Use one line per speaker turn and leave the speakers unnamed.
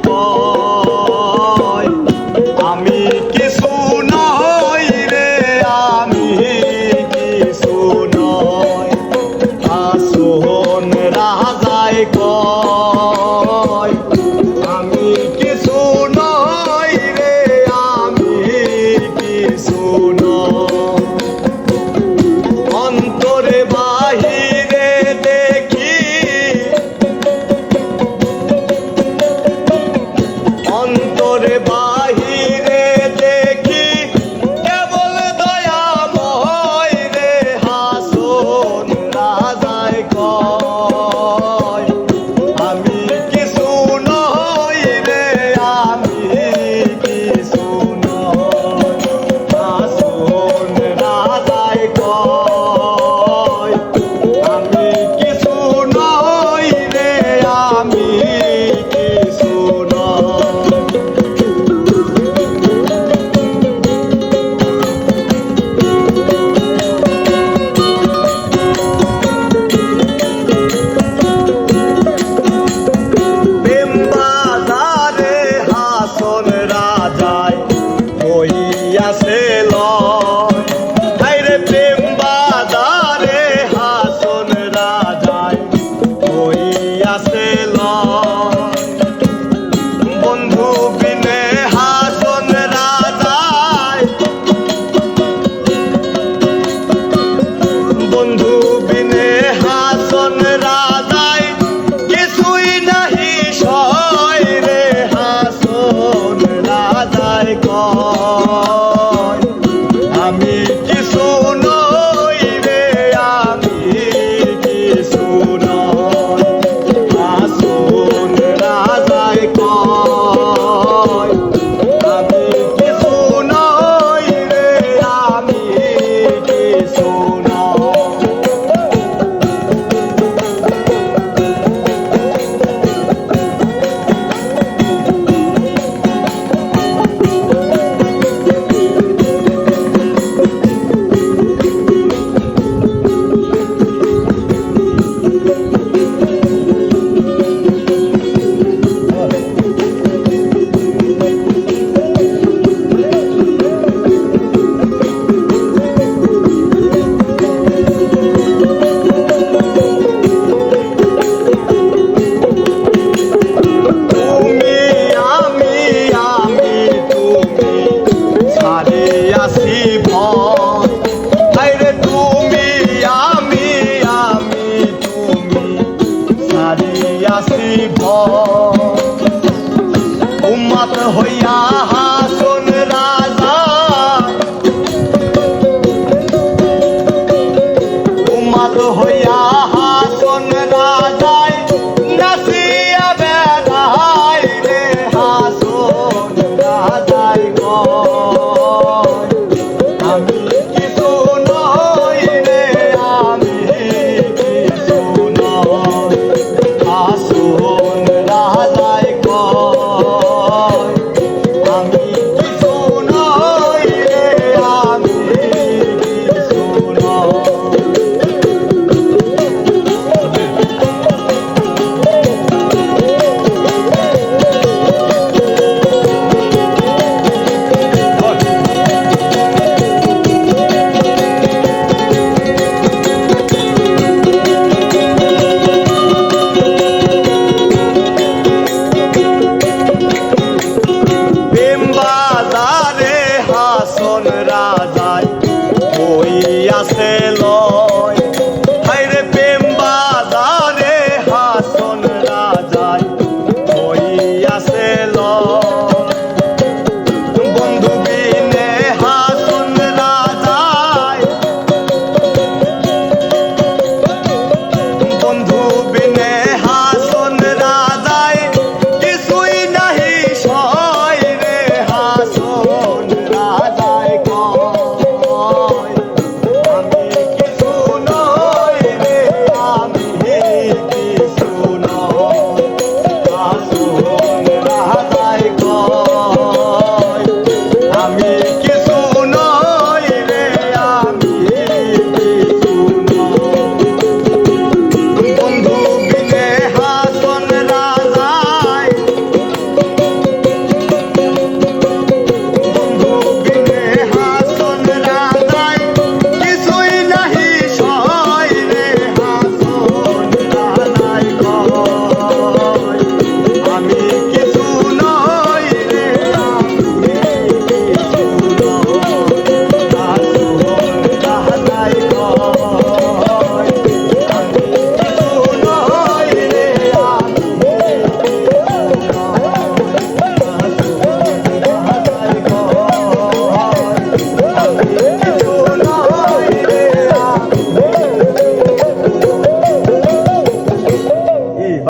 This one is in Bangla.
কয় আমি কিছু নই রে আমি কিছু নই আসন রাজায় কয় আমি কিছু নই রে আমি কিছু নই অন্তরে বাহিরে দেখি অন্তরে বাহিরে দেখি কেবল দয়াময় রে হাসন রাজায় কয় আমি কিছু নই রে আমি কিছু নই হাসন রাজায় কয় আমি কিছু নই রে আমি কিছু নই প্রেম বাজারে হাসন রাজায় হইয়াছে লয় হায়রে প্রেম বাজারে হাসন রাজায় হইয়াছে লয় বন্ধু বিনে হাসন রাজায় বন্ধু বিনে হাসন রাজায় কিছুই নাহি সয় রে হাসন রাজায় কয় আমি কিছু নই রে আমি কিছু নই হাসন রাজায় কয় আমি কিছু নই রে আমি কিছু নই তুমি আমি তুমি ছাড়িয়াছি ভয় হায়রে তুমি আমি তুমি ছাড়িয়াছি ভয় উম্মত হইয়া হাসন রাজা উম্মত হইয়া হাসন রাজায় নাচিয়া বেড়ায় রে হাসন রাজায় কয় আমি কিছু নই রে আমি কিছু নই হাসন রাজায় কয়